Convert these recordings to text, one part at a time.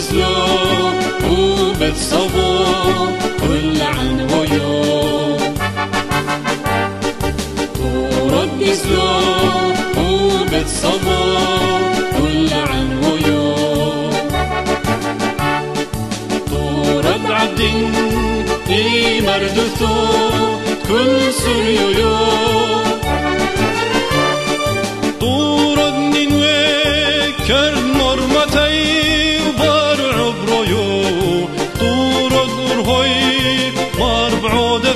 إسلام وبتصبر كل عن ويوم تورد إسلام وبتصبر كل عن ويوم تورد عبد في مردثو كل سوريو يوم تورد نينوي كرد مرمتي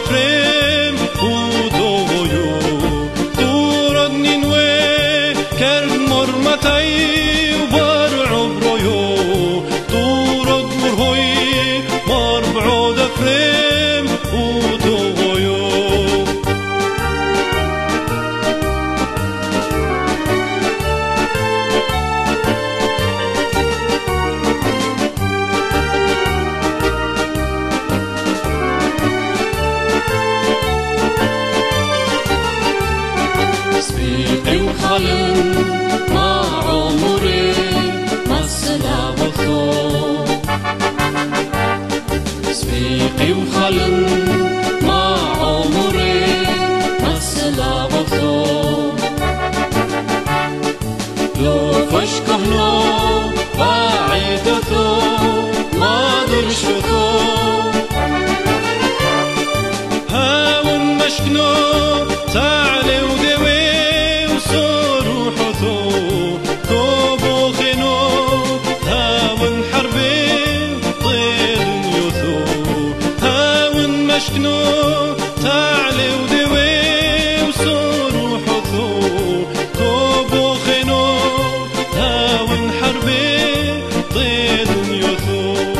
فريم ودوغيو تورد نينوي كرد مرمتي وبار عبرويو تورد مرهوي مار بعود فريم ودوغيو مع عمري مسلا وثو سبيقي وخلن مع عمري مسلا وثو لو فشكهنا بعيدتو ما درشتو هاون مشكنو تعالي ودوي مشكنو تعلي ودوي وصور وحثو كوبو خينو هاون حربي طيد يثو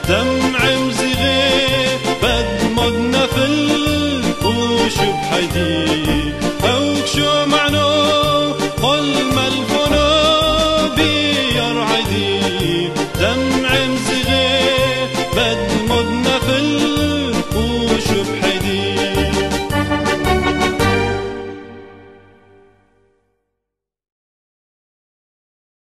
دمع مزغي بد مدنا في الوشب حيدي